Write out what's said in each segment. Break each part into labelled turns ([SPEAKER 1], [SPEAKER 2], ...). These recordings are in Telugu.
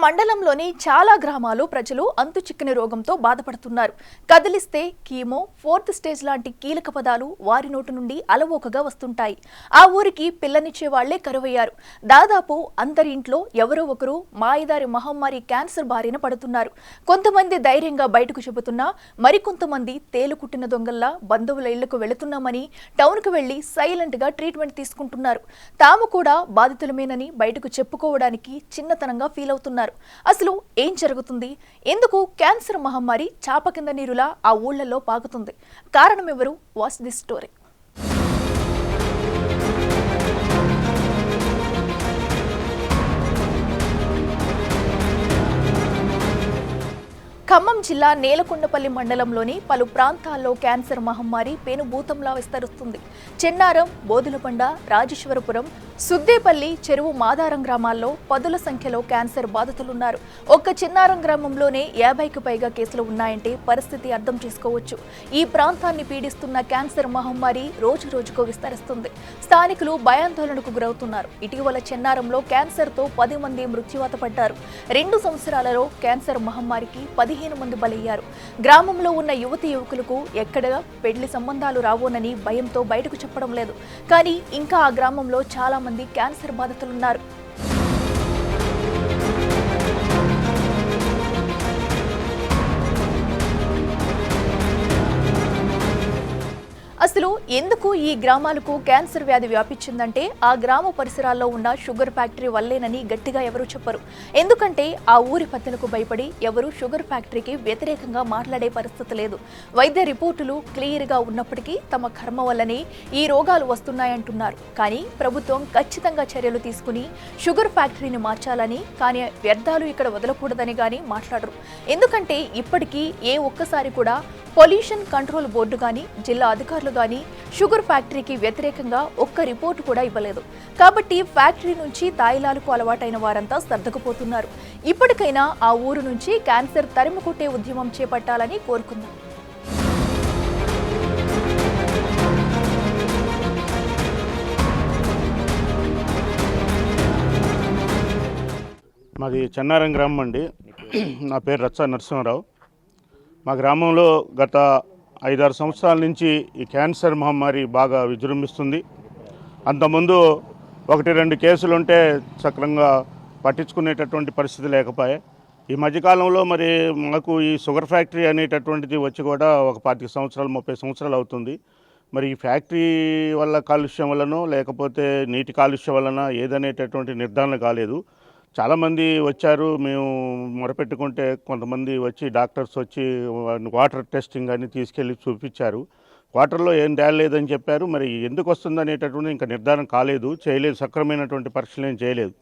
[SPEAKER 1] మండలంలోని చాలా గ్రామాలు ప్రజలు అంతుచిక్కని రోగంతో బాధపడుతున్నారు. కదిలిస్తే కీమో, ఫోర్త్ స్టేజ్ లాంటి కీలక పదాలు వారి నోటి నుండి అలవోకగా వస్తుంటాయి. ఆ ఊరికి పిల్లనిచ్చే వాళ్లే కరువయ్యారు. దాదాపు అందరి ఇంట్లో ఎవరో ఒకరు మాయదారి మహమ్మారి క్యాన్సర్ బారిన పడుతున్నారు. కొంతమంది ధైర్యంగా బయటకు చెబుతున్నా మరికొంతమంది తేలుకుట్టిన దొంగల్లా బంధువుల ఇళ్లకు వెళుతున్నామని టౌన్కు వెళ్లి సైలెంట్ గా ట్రీట్మెంట్ తీసుకుంటున్నారు. తాము కూడా బాధితులమేనని బయటకు చెప్పుకోవడానికి చిన్నతనంగా ఫీల్ అవుతున్నారు. అసలు ఏం జరుగుతుంది? ఎందుకు క్యాన్సర్ మహమ్మారి చాప కింద నీరులా ఆ ఊళ్లలో పాకుతుంది? కారణం ఎవరు? Watch this story. ఖమ్మం జిల్లా నేలకొండపల్లి మండలంలోని పలు ప్రాంతాల్లో క్యాన్సర్ మహమ్మారి పెనుభూతంలా విస్తరిస్తుంది. చెన్నారం, బోదులపండ, రాజేశ్వరపురం, సుద్దేపల్లి, చెరువు మాదారం గ్రామాల్లో పదుల సంఖ్యలో క్యాన్సర్ బాధితులున్నారు. ఒక్క చెన్నారం గ్రామంలోనే 50కి పైగా కేసులు ఉన్నాయంటే పరిస్థితి అర్థం చేసుకోవచ్చు. ఈ ప్రాంతాన్ని పీడిస్తున్న క్యాన్సర్ మహమ్మారి రోజు రోజుకు విస్తరిస్తుంది. స్థానికులు భయాందోళనకు గురవుతున్నారు. ఇటీవల చెన్నారంలో క్యాన్సర్తో 10 మంది మృత్యువాత పడ్డారు. 2 సంవత్సరాలలో క్యాన్సర్ మహమ్మారికి 15 మంది బలయ్యారు. గ్రామంలో ఉన్న యువకులకు ఎక్కడ పెళ్లి సంబంధాలు రావోనని భయంతో బయటకు చెప్పడం లేదు. కానీ ఇంకా ఆ గ్రామంలో చాలా మంది క్యాన్సర్ బాధితులున్నారు. అసలు ఎందుకు ఈ గ్రామాలకు క్యాన్సర్ వ్యాధి వ్యాపించిందంటే ఆ గ్రామ పరిసరాల్లో ఉన్న షుగర్ ఫ్యాక్టరీ వల్లేనని గట్టిగా ఎవరూ చెప్పరు. ఎందుకంటే ఆ ఊరి పెద్దలకు భయపడి ఎవరు షుగర్ ఫ్యాక్టరీకి వ్యతిరేకంగా మాట్లాడే పరిస్థితి లేదు. వైద్య రిపోర్టులు క్లియర్గా ఉన్నప్పటికీ తమ కర్మ వల్లనే ఈ రోగాలు వస్తున్నాయంటున్నారు. కానీ ప్రభుత్వం ఖచ్చితంగా చర్యలు తీసుకుని షుగర్ ఫ్యాక్టరీని మార్చాలని, కానీ వ్యర్థాలు ఇక్కడ వదలకూడదని కానీ మాట్లాడరు. ఎందుకంటే ఇప్పటికీ ఏ ఒక్కసారి కూడా పొల్యూషన్ కంట్రోల్ బోర్డు కానీ జిల్లా అధికారులు కానీ షుగర్ ఫ్యాక్టరీకి వ్యతిరేకంగా ఒక్క రిపోర్టు కూడా ఇవ్వలేదు. కాబట్టి ఫ్యాక్టరీ నుంచి తాయిలాలకు అలవాటైన వారంతా సర్దుకుపోతున్నారు. ఇప్పటికైనా ఆ ఊరు నుంచి క్యాన్సర్ తరిమికొట్టే ఉద్యమం చేపట్టాలని కోరుకుందాం.
[SPEAKER 2] మాది చెన్నారం గ్రామం అండి. నా పేరు రచ్చ నరసింహారావు. మా గ్రామంలో గత 5-6 సంవత్సరాల నుంచి ఈ క్యాన్సర్ మహమ్మారి బాగా విజృంభిస్తుంది. అంతకుముందు 1-2 కేసులు ఉంటే సక్రమంగా పట్టించుకునేటటువంటి పరిస్థితి లేకపోయే. ఈ మధ్యకాలంలో మరి మాకు ఈ షుగర్ ఫ్యాక్టరీ అనేటటువంటిది వచ్చి కూడా ఒక 25 సంవత్సరాలు 30 సంవత్సరాలు అవుతుంది. మరి ఈ ఫ్యాక్టరీ వల్ల కాలుష్యం వల్లనో లేకపోతే నీటి కాలుష్యం వలన ఏదనేటటువంటి నిర్ధారణ కాలేదు. చాలామంది వచ్చారు, మేము మొరపెట్టుకుంటే కొంతమంది వచ్చి డాక్టర్స్ వచ్చి వాటర్ టెస్టింగ్ అని తీసుకెళ్ళి చూపించారు. వాటర్లో ఏం తేలలేదని చెప్పారు. మరి ఎందుకు వస్తుంది అనేటటువంటి ఇంకా నిర్ధారణ కాలేదు, చేయలేదు, సక్రమైనటువంటి పరీక్షలు ఏం చేయలేదు.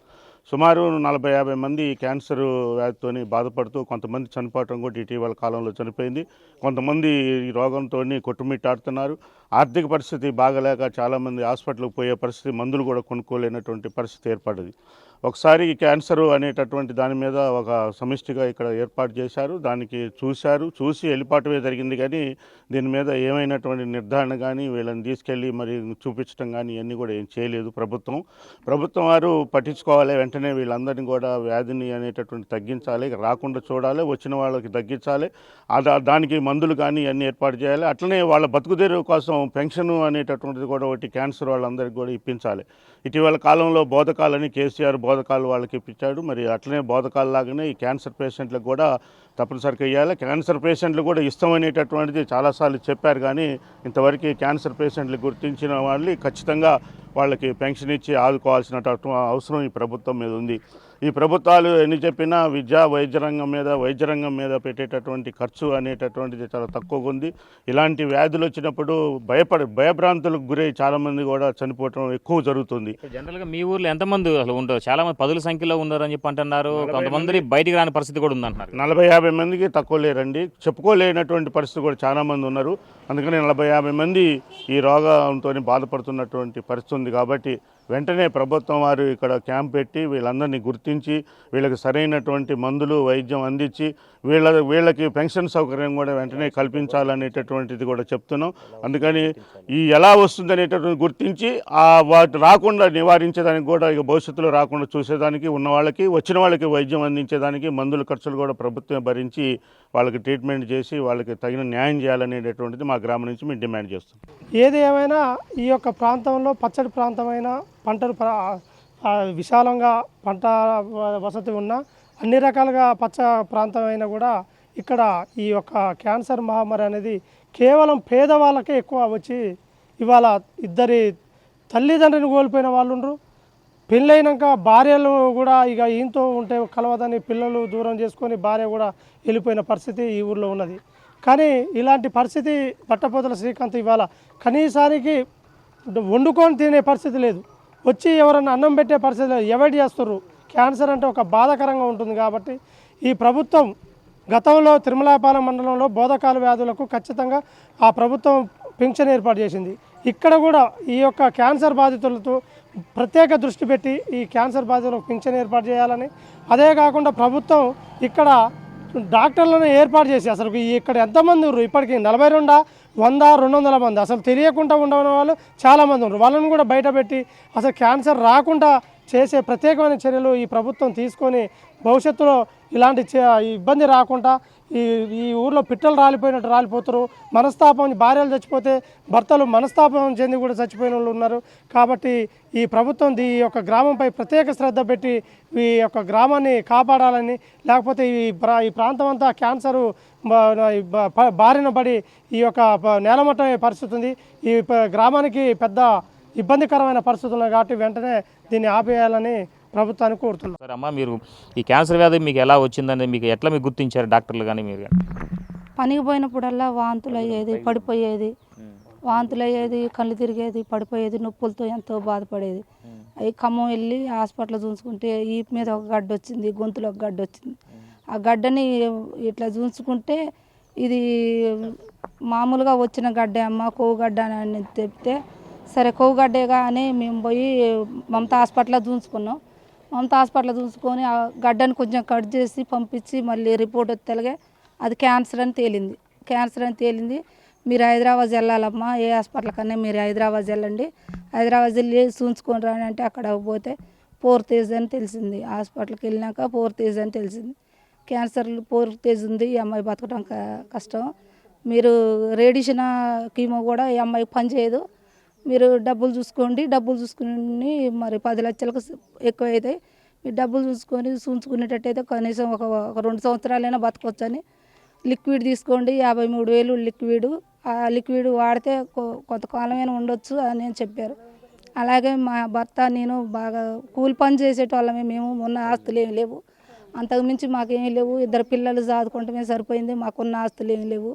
[SPEAKER 2] సుమారు 40-50 మంది క్యాన్సర్ వ్యాధితో బాధపడుతూ కొంతమంది చనిపోవటం కూడా ఇటీవల కాలంలో చనిపోయింది. కొంతమంది ఈ రోగంతో కొట్టుమిట్టాడుతున్నారు. ఆర్థిక పరిస్థితి బాగలేక చాలామంది హాస్పిటల్కి పోయే పరిస్థితి, మందులు కూడా కొనుక్కోలేనటువంటి పరిస్థితి ఏర్పడింది. ఒకసారి ఈ క్యాన్సర్ అనేటటువంటి దాని మీద ఒక సమిష్టిగా ఇక్కడ ఏర్పాటు చేశారు. దానికి చూసి వెళ్ళిపాటమే జరిగింది. కానీ దీని మీద ఏమైనటువంటి నిర్ధారణ కానీ వీళ్ళని తీసుకెళ్ళి మరి చూపించడం కానీ ఇవన్నీ కూడా ఏం చేయలేదు ప్రభుత్వం వారు పట్టించుకోవాలి. వెంటనే వీళ్ళందరినీ కూడా వ్యాధిని అనేటటువంటి తగ్గించాలి, రాకుండా చూడాలి, వచ్చిన వాళ్ళకి తగ్గించాలి. దానికి మందులు కానీ ఇవన్నీ ఏర్పాటు చేయాలి. అట్లనే వాళ్ళ బతుకుదేరు కోసం పెన్షన్ అనేటటువంటిది కూడా ఒకటి క్యాన్సర్ వాళ్ళందరికీ కూడా ఇప్పించాలి. ఇటీవల కాలంలో బోధకాలని కేసీఆర్ బోధకాలు వాళ్ళకి ఇప్పించాడు. మరి అట్లనే బోధకాలు లాగానే ఈ క్యాన్సర్ పేషెంట్లకు కూడా తప్పనిసరిగా ఇవ్వాలి. క్యాన్సర్ పేషెంట్లు కూడా ఇష్టమనేటటువంటిది చాలాసార్లు చెప్పారు. కానీ ఇంతవరకు క్యాన్సర్ పేషెంట్లు గుర్తించిన వాళ్ళు ఖచ్చితంగా వాళ్ళకి పెన్షన్ ఇచ్చి ఆదుకోవాల్సిన అవసరం ఈ ప్రభుత్వం మీద ఉంది. ఈ ప్రభుత్వాలు ఎన్ని చెప్పినా వైద్య రంగం మీద పెట్టేటటువంటి ఖర్చు అనేటటువంటిది చాలా తక్కువగా ఉంది. ఇలాంటి వ్యాధులు వచ్చినప్పుడు భయభ్రాంతులకు గురై చాలామంది కూడా చనిపోవటం ఎక్కువ జరుగుతుంది.
[SPEAKER 3] జనరల్గా మీ ఊర్లో ఎంతమంది అసలు ఉంటారు? చాలా మంది 10ల సంఖ్యలో ఉన్నారని చెప్పి అంటున్నారు. కొంతమంది బయటికి రాని పరిస్థితి కూడా ఉందంటున్నారు.
[SPEAKER 2] 40-50 మందికి తక్కువ లేరండి. చెప్పుకోలేనటువంటి పరిస్థితి కూడా చాలా మంది ఉన్నారు. అందుకని 40-50 మంది ఈ రోగంతో బాధపడుతున్నటువంటి పరిస్థితి ఉంది. కాబట్టి వెంటనే ప్రభుత్వం వారు ఇక్కడ క్యాంప్ పెట్టి వీళ్ళందరినీ గుర్తించి వీళ్ళకి సరైనటువంటి మందులు వైద్యం అందించి వీళ్ళకి పెన్షన్ సౌకర్యం కూడా వెంటనే కల్పించాలనేటటువంటిది కూడా చెప్తున్నాం. అందుకని ఈ ఎలా వస్తుంది అనేటటువంటి గుర్తించి వాటి రాకుండా నివారించేదానికి కూడా ఇక భవిష్యత్తులో రాకుండా చూసేదానికి ఉన్న వాళ్ళకి వచ్చిన వాళ్ళకి వైద్యం అందించేదానికి మందుల ఖర్చులు కూడా ప్రభుత్వం భరించి వాళ్ళకి ట్రీట్మెంట్ చేసి వాళ్ళకి తగిన న్యాయం చేయాలనేటటువంటిది మా గ్రామం నుంచి మేము డిమాండ్ చేస్తాం.
[SPEAKER 4] ఏది ఏమైనా ఈ యొక్క ప్రాంతంలో పచ్చడి ప్రాంతమైన పంటలు విశాలంగా పంట వసతి ఉన్న అన్ని రకాలుగా పచ్చ ప్రాంతమైనా కూడా ఇక్కడ ఈ యొక్క క్యాన్సర్ మహమ్మారి అనేది కేవలం పేదవాళ్ళకే ఎక్కువ వచ్చి ఇవాళ ఇద్దరి తల్లిదండ్రులను కోల్పోయిన వాళ్ళు ఉండరు. పెళ్ళైనాక భార్యలు కూడా ఇక ఈయంతో ఉంటే కలవదని పిల్లలు దూరం చేసుకొని భార్య కూడా వెళ్ళిపోయిన పరిస్థితి ఈ ఊర్లో ఉన్నది. కానీ ఇలాంటి పరిస్థితి పట్టపోతల శ్రీకాంత్ ఇవాళ కనీసానికి వండుకొని తినే పరిస్థితి లేదు, వచ్చి ఎవరన్నా అన్నం పెట్టే పరిస్థితి లేదు, అవాయిడ్ చేస్తుర్రు. క్యాన్సర్ అంటే ఒక బాధాకరంగా ఉంటుంది. కాబట్టి ఈ ప్రభుత్వం గతంలో తిరుమలాపాలెం మండలంలో బోధకాల వ్యాధులకు ఖచ్చితంగా ఆ ప్రభుత్వం పింఛన్ ఏర్పాటు చేసింది. ఇక్కడ కూడా ఈ యొక్క క్యాన్సర్ బాధితులతో ప్రత్యేక దృష్టి పెట్టి ఈ క్యాన్సర్ బాధితులకు పింఛన్ ఏర్పాటు చేయాలని, అదే కాకుండా ప్రభుత్వం ఇక్కడ డాక్టర్లను ఏర్పాటు చేసి అసలు ఇక్కడ ఎంతమంది ఉన్నారు ఇప్పటికీ 42, 100, 200 మంది అసలు తెలియకుండా ఉండని వాళ్ళు చాలామంది ఉన్నారు. వాళ్ళని కూడా బయటపెట్టి అసలు క్యాన్సర్ రాకుండా చేసే ప్రత్యేకమైన చర్యలు ఈ ప్రభుత్వం తీసుకొని భవిష్యత్తులో ఇలాంటి ఇబ్బంది రాకుండా ఈ ఊర్లో పిట్టలు రాలిపోయినట్టు రాలిపోతారు. మనస్తాపం, భార్యలు చచ్చిపోతే భర్తలు మనస్తాపం చెంది కూడా చచ్చిపోయిన వాళ్ళు ఉన్నారు. కాబట్టి ఈ ప్రభుత్వం ఈ యొక్క గ్రామంపై ప్రత్యేక శ్రద్ధ పెట్టి ఈ యొక్క గ్రామాన్ని కాపాడాలని, లేకపోతే ఈ ప్రాంతం అంతా క్యాన్సరు బారిన పడి ఈ యొక్క నేలమట్టమే పరిస్థితి ఉంది. ఈ గ్రామానికి పెద్ద ఇబ్బందికరమైన పరిస్థితులు ఉన్నాయి. కాబట్టి వెంటనే దీన్ని ఆపేయాలని ప్రభుత్వాన్ని కోరుతున్నాం.
[SPEAKER 3] సరే అమ్మ, మీరు ఈ క్యాన్సర్ వ్యాధి మీకు ఎలా వచ్చిందని మీకు ఎట్లా మీకు గుర్తించారు డాక్టర్లు కానీ మీరు కానీ?
[SPEAKER 5] పనికి పోయినప్పుడల్లా వాంతులు అయ్యేది, పడిపోయేది, వాంతులు అయ్యేది, కళ్ళు తిరిగేది, పడిపోయేది, నొప్పులతో ఎంతో బాధపడేది. అవి ఖమ్మం వెళ్ళి హాస్పిటల్ చూసుకుంటే ఈ మీద ఒక గడ్డ వచ్చింది, గొంతులో ఒక గడ్డ వచ్చింది. ఆ గడ్డని ఇట్లా చూసుకుంటే ఇది మామూలుగా వచ్చిన గడ్డే అమ్మ, కొవ్వు గడ్డ అని చెప్తే సరే కొవ్వు గడ్డేగా అని మేము పోయి మమతా హాస్పిటల్లో చూసుకున్నాం. మమతా హాస్పిటల్లో చూసుకొని ఆ గడ్డని కొంచెం కట్ చేసి పంపించి మళ్ళీ రిపోర్ట్ వచ్చేలాగే అది క్యాన్సర్ అని తేలింది. క్యాన్సర్ అని తేలింది. మీరు హైదరాబాద్ వెళ్ళాలమ్మా, ఏ హాస్పిటల్ కన్నా మీరు హైదరాబాద్ వెళ్ళండి, హైదరాబాద్ వెళ్ళి చూసుకొని రాని అంటే అక్కడ పోతే 4th ఏజ్ అని తెలిసింది. హాస్పిటల్కి వెళ్ళినాక 4th ఏజ్ అని తెలిసింది. క్యాన్సర్ 4th ఏజ్ ఉంది, ఈ అమ్మాయి బతకడం కష్టం, మీరు రేడియేషన్ కీమో కూడా ఈ అమ్మాయికి పనిచేయదు, మీరు డబ్బులు చూసుకోండి, డబ్బులు చూసుకుని మరి 10 లక్షలకు ఎక్కువ అవుతాయి, మీరు డబ్బులు చూసుకొని చూసుకునేటట్టయితే కనీసం ఒక 2 సంవత్సరాలైనా బతకొచ్చని లిక్విడ్ తీసుకోండి, 53,000 లిక్విడ్, ఆ లిక్విడ్ వాడితే కొంతకాలమైనా ఉండొచ్చు అని చెప్పారు. అలాగే మా భర్త నేను బాగా కూలి పని చేసేటోళ్ళమే మేము, ఉన్న ఆస్తులు ఏమి లేవు, అంతకుమించి మాకేమీ లేవు, 2 పిల్లలు చదువుకుంటమే సరిపోయింది, మాకున్న ఆస్తులు ఏమి లేవు,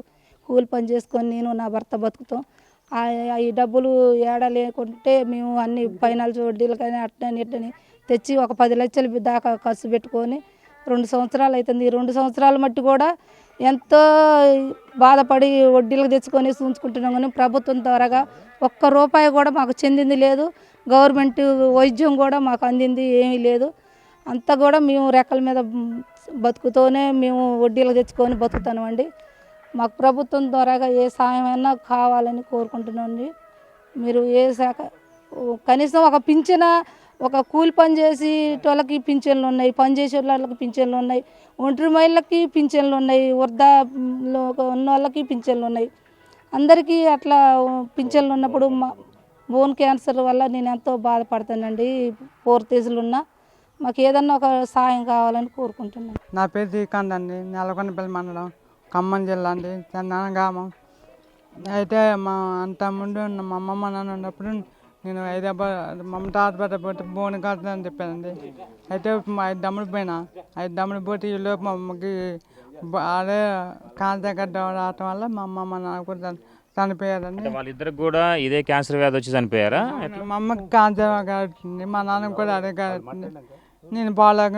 [SPEAKER 5] కూలి పని చేసుకొని నేను నా భర్త బతుకుతాం. ఈ డబ్బులు ఏడా లేకుంటే మేము అన్ని ఫైనాన్స్ వడ్డీలు కానీ అట్టని ఇట్టని తెచ్చి ఒక 10 లక్షల దాకా ఖర్చు పెట్టుకొని 2 సంవత్సరాలు అవుతుంది. ఈ 2 సంవత్సరాల మట్టి కూడా ఎంతో బాధపడి వడ్డీలకు తెచ్చుకొని చూసుకుంటున్నాం. కానీ ప్రభుత్వం ద్వారాగా ఒక్క రూపాయి కూడా మాకు చెందింది లేదు, గవర్నమెంట్ వైద్యం కూడా మాకు అందింది ఏమీ లేదు. అంతా కూడా మేము రెక్కల మీద బతుకుతూనే మేము వడ్డీలకు తెచ్చుకొని బతుకుతామండి. మాకు ప్రభుత్వం ద్వారాగా ఏ సాయమైనా కావాలని కోరుకుంటున్నాండి. మీరు ఏ శాఖ కనీసం ఒక పింఛన, ఒక కూలి పని చేసి వాళ్ళకి పింఛన్లు ఉన్నాయి, పని చేసే వాళ్ళకి పింఛన్లు ఉన్నాయి, ఒంటరి మహిళలకి పింఛన్లు ఉన్నాయి, వృద్ధాలో ఉన్న వాళ్ళకి పింఛన్లు ఉన్నాయి. అందరికీ అట్లా పింఛన్లు ఉన్నప్పుడు బోన్ క్యాన్సర్ వల్ల నేను ఎంతో బాధపడతానండి. 4th ఏజ్లో ఉన్నా మాకు ఏదన్నా ఒక సాయం కావాలని కోరుకుంటున్నాను.
[SPEAKER 6] నా పేరు శ్రీకాంత్ అండి, నెలకొండపల్లి మండలం, ఖమ్మం జిల్లా అండి, చందన గ్రామం. అయితే అంత ముందు మా అమ్మమ్మ నాన్న ఉన్నప్పుడు నేను హైదరాబాద్ మమతా హాస్పిటల్ పోతే బోన్ కాదు అని చెప్పానండి. అయితే 5 దమ్ముడు పోయినా, 5 దమ్ముడు పోతే ఈ లోపు మా అమ్మకి అదే క్యాన్సర్ గడ్డ రావటం వల్ల మా అమ్మ మా నాన్న కూడా చనిపోయారండి.
[SPEAKER 3] వాళ్ళిద్దరికి కూడా ఇదే క్యాన్సర్ వ్యాధి వచ్చి చనిపోయారా?
[SPEAKER 6] మా అమ్మకి క్యాన్సర్ వచ్చింది, మా నాన్నకి కూడా అదే వచ్చింది. నేను పోలేక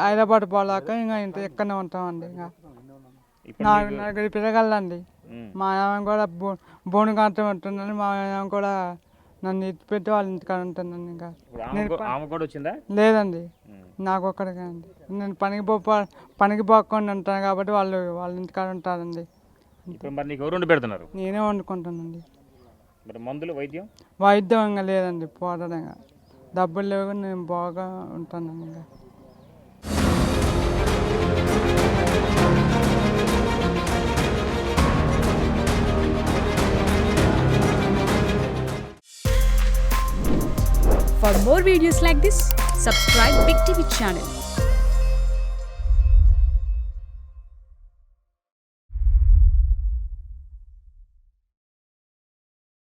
[SPEAKER 6] హైదరాబాద్ పోలేక ఇంకా ఇంత ఎక్కడనే ఉంటామండి. ఇంకా నలుగురు పిల్లగాళ్ళండి. మా ఆమె కూడా బోను కాంతం ఉంటుందని మా ఆమె కూడా నన్ను ఎత్తిపెట్టి వాళ్ళ ఇంటికాడ ఉంటానండి. ఇంకా నేను
[SPEAKER 3] ఆమె కూడా వచ్చిందా?
[SPEAKER 6] లేదండి, నాకు ఒక్కడిగా అండి. నేను పనికి పోకుండా ఉంటాను కాబట్టి వాళ్ళ ఇంటికాడ ఉంటారండి.
[SPEAKER 3] ఇప్పుడు మరి నీకు ఎవరు వండి పెడుతున్నారు?
[SPEAKER 6] నేనే వండుకుంటానండి.
[SPEAKER 3] మరి మందులు
[SPEAKER 6] వైద్యం ఇంకా లేదండి, పోవడం ఇంకా డబ్బులు లేవు, నేను బాగా ఉంటానండి. ఇంకా
[SPEAKER 7] For more videos like this, subscribe Big TV channel.